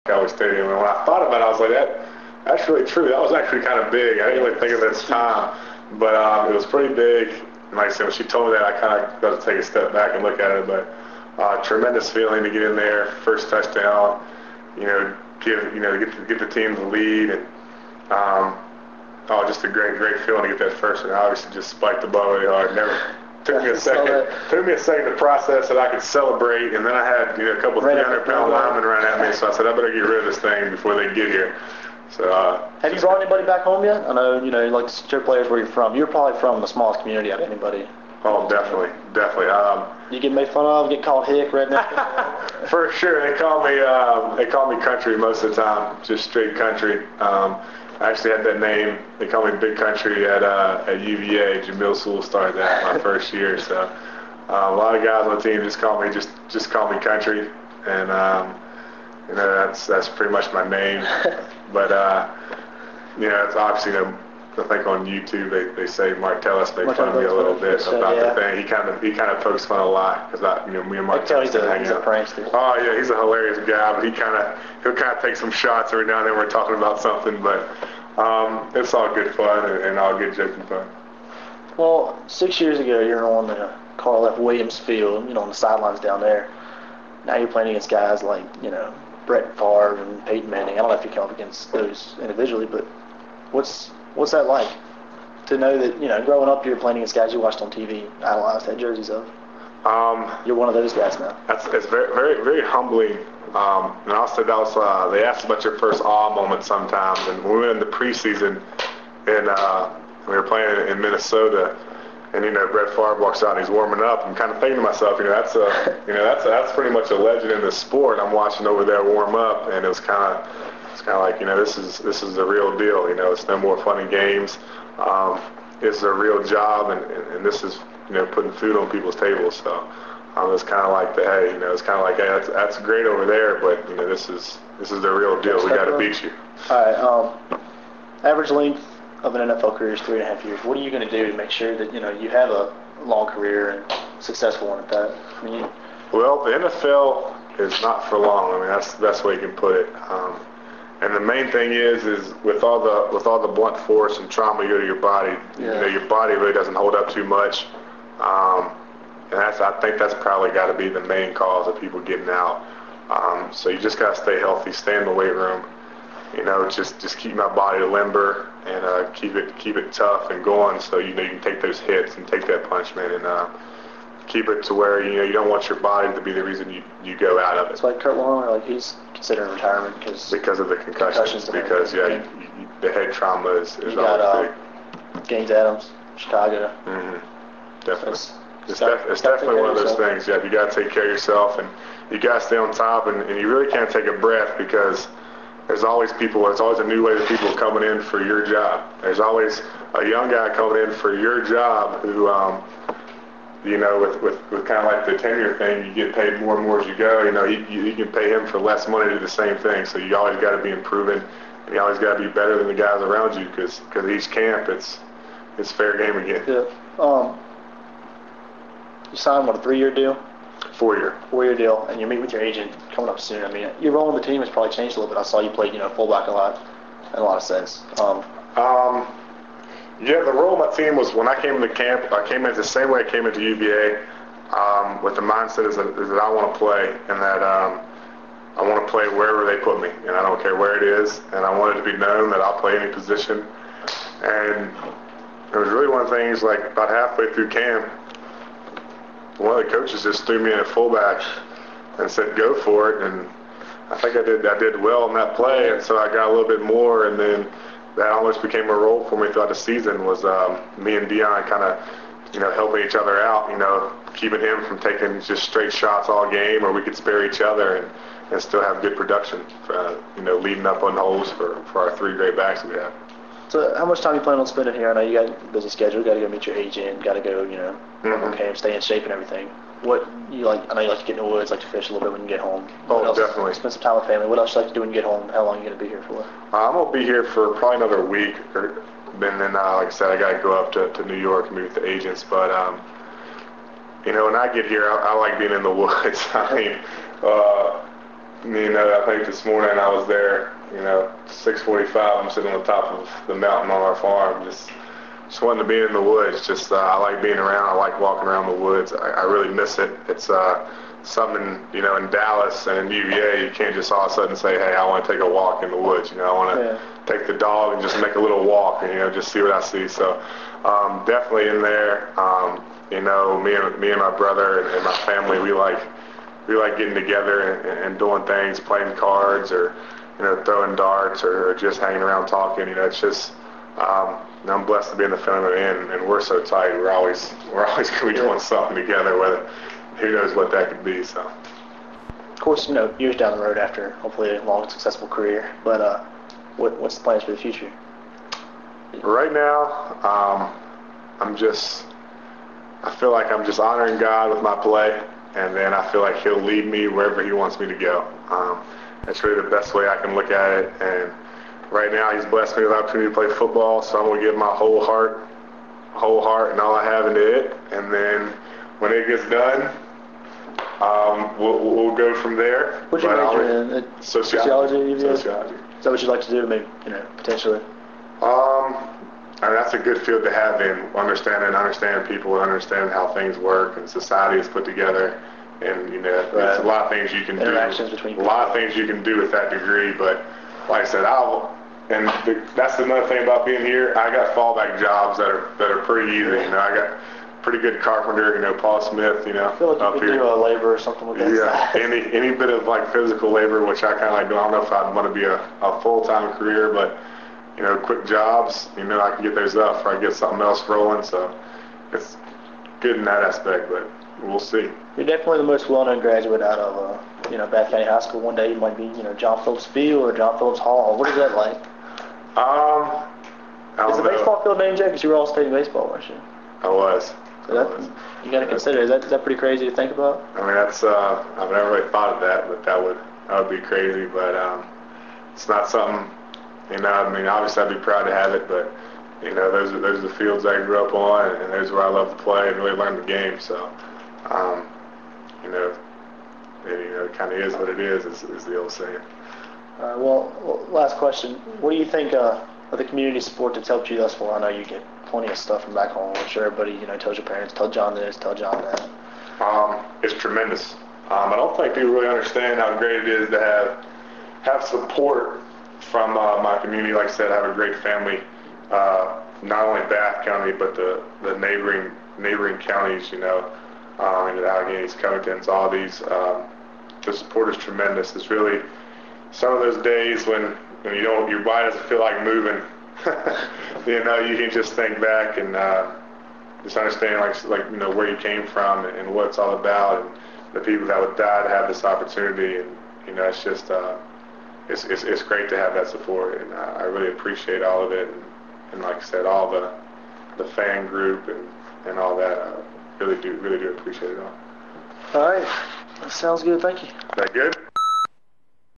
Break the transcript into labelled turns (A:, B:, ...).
A: Cowboys Stadium. And when I thought about it, I was like, that's really true. That was actually kind of big. I didn't really think of it at the time, but it was pretty big. And like I said, when she told me that, I kind of got to take a step back and look at it. But tremendous feeling to get in there, first touchdown. Get the team the lead, and just a great feeling to get that first. And obviously, just spiked the ball really hard. Took me a second to process that I could celebrate, and then I had a couple 300-pound linemen running at me, so I said I better get rid of this thing before they get here. So
B: have you brought anybody back home yet? I know like your players where you're from. You're probably from the smallest community out of anybody.
A: Oh, definitely.
B: You get made fun of, get called hick, redneck.
A: For sure, they call me country most of the time, just straight country. I actually had that name. They call me Big Country at UVA. Jamil Sewell started that my first year. So a lot of guys on the team just call me Country, and that's pretty much my name. But it's obviously I think on YouTube they say Martellus made fun of me a little bit about the thing. He kind of pokes fun a lot because me and Martellus hang out. Oh yeah, he's a hilarious guy, but he'll kind of take some shots every now and then. We're talking about something, but it's all good fun and all good joking fun.
B: Well, 6 years ago you're on the Carl F. Williams field, on the sidelines down there. Now you're playing against guys like Brett Favre and Peyton Manning. I don't know if you come up against those individually, but what's that like to know that growing up you're playing against guys you watched on TV, idolized, had jerseys of? You're one of those guys now.
A: It's very, very, very humbling. And also they asked about your first awe moment sometimes. And when we went in the preseason, and we were playing in Minnesota, and Brett Favre walks out and he's warming up. I'm kind of thinking to myself, that's pretty much a legend in the sport. I'm watching over there warm up, and it's kind of like this is the real deal. It's no more fun and games. It's a real job, and this is putting food on people's tables. So it's kind of like hey, that's great over there, but this is the real deal. We got to beat you.
B: All right. Average length of an NFL career is 3.5 years. What are you going to do to make sure that you have a long career and successful one at that?
A: Well, the NFL is not for long. That's the best way you can put it. And the main thing is with all the blunt force and trauma you go to your body, your body really doesn't hold up too much. And I think that's probably got to be the main cause of people getting out. So you just got to stay healthy, stay in the weight room. Just keep my body limber and keep it tough and going. So you can take those hits and take that punishment and keep it to where you don't want your body to be the reason you go out of it.
B: It's like Kurt Warner, he's considering retirement because
A: of the concussions. Because the head trauma is
B: always big. Gaines Adams, Chicago.
A: Mm-hmm. Definitely. It's definitely one of those things. Yeah, you got to take care of yourself, and you got to stay on top, and you really can't take a breath because there's always a new wave of people coming in for your job. There's always a young guy coming in for your job who, with kind of like the tenure thing, you get paid more and more as you go. You can pay him for less money to do the same thing. So you always got to be improving, and you always got to be better than the guys around you because each camp it's fair game again.
B: Yeah. You signed, a 3-year deal?
A: 4-year.
B: 4-year deal, and you meet with your agent coming up soon. Your role on the team has probably changed a little bit. I saw you play, fullback a lot, in a lot of sense.
A: Yeah, the role of my team was when I came into camp, I came in the same way I came into UVA, with the mindset is that I want to play, and that I want to play wherever they put me, and I don't care where it is, and I want it to be known that I'll play any position. And it was really one of the things, about halfway through camp, one of the coaches just threw me in at fullback and said, go for it. And I think I did well in that play. And so I got a little bit more. And then that almost became a role for me throughout the season was me and Dion kind of, helping each other out, keeping him from taking just straight shots all game, or we could spare each other and still have good production, leading up on holes for our 3 great backs that we have.
B: So how much time you plan on spending here? I know you got a busy schedule. You got to go meet your agent. Got to go, camp, stay in shape and everything. What you like? I know you like to get in the woods, like to fish a little bit when you get home.
A: Definitely.
B: Spend some time with family. What else you like to do when you get home? How long are you going to be here for?
A: I'm going to be here for probably another week. And then, like I said, I got to go up to New York and meet with the agents. But, when I get here, I like being in the woods. I think this morning I was there, 6:45. I'm sitting on the top of the mountain on our farm, just wanting to be in the woods. I like being around. I like walking around the woods. I really miss it. It's something, in Dallas and in UVA, you can't just all of a sudden say, hey, I want to take a walk in the woods. I want to take the dog and just make a little walk and, just see what I see. So definitely in there, me and my brother and my family, we like getting together and doing things, playing cards or, throwing darts or just hanging around talking. It's just, I'm blessed to be in the family and we're so tight. We're always going to be doing something together, whether who knows what that could be. So,
B: of course, years down the road after hopefully a long, successful career. But what's the plans for the future?
A: Right now, I feel like I'm just honoring God with my play, and then I feel like He'll lead me wherever He wants me to go. That's really the best way I can look at it. And right now, He's blessed me with the opportunity to play football, so I'm going to give my whole heart, and all I have into it. And then when it gets done, we'll go from there.
B: What's your major in? Sociology.
A: Sociology.
B: Is that what you'd like to do, maybe, potentially?
A: That's a good field to have in understand people, understand how things work and society is put together. And, there's a lot of things you can do.
B: Interactions between people.
A: A lot of things you can do with that degree. But like I said, that's another thing about being here. I got fallback jobs that are pretty easy. I got pretty good carpenter, Paul Smith,
B: I feel like you could do a labor or something with that.
A: Yeah, any bit of physical labor, which I kind of like doing. I don't know if I'd want to be a full-time career, but quick jobs, I can get those up or I get something else rolling. So it's good in that aspect, but we'll see.
B: You're definitely the most well-known graduate out of Bath County High School. One day you might be John Phillips Field or John Phillips Hall. What is that like?
A: I don't
B: know. Is the baseball field named Jay? Because you were all state baseball, weren't you?
A: I was.
B: You got to consider. Is that pretty crazy to think about?
A: That's I've never really thought of that, but that would be crazy. But it's not something. Obviously I'd be proud to have it, but those are the fields I grew up on, and those are where I love to play and really learn the game. So, it kind of is what it is the old saying.
B: All right. Well, last question. What do you think of the community support that's helped you thus far? I know you get plenty of stuff from back home. I'm sure everybody, tells your parents, tell John this, tell John that.
A: It's tremendous. I don't think people really understand how great it is to have support from my community. Like I said, I have a great family, not only Bath County, but the neighboring counties, and the Alleghenies, Covingtons, all these. The support is tremendous. It's really some of those days when your body doesn't feel like moving. You can just think back and just understand where you came from and what it's all about, and the people that would die to have this opportunity. And it's just it's great to have that support, and I really appreciate all of it. And like I said, all the fan group and all that, I really do appreciate it all.
B: All right, that sounds good. Thank you.
A: Is that good?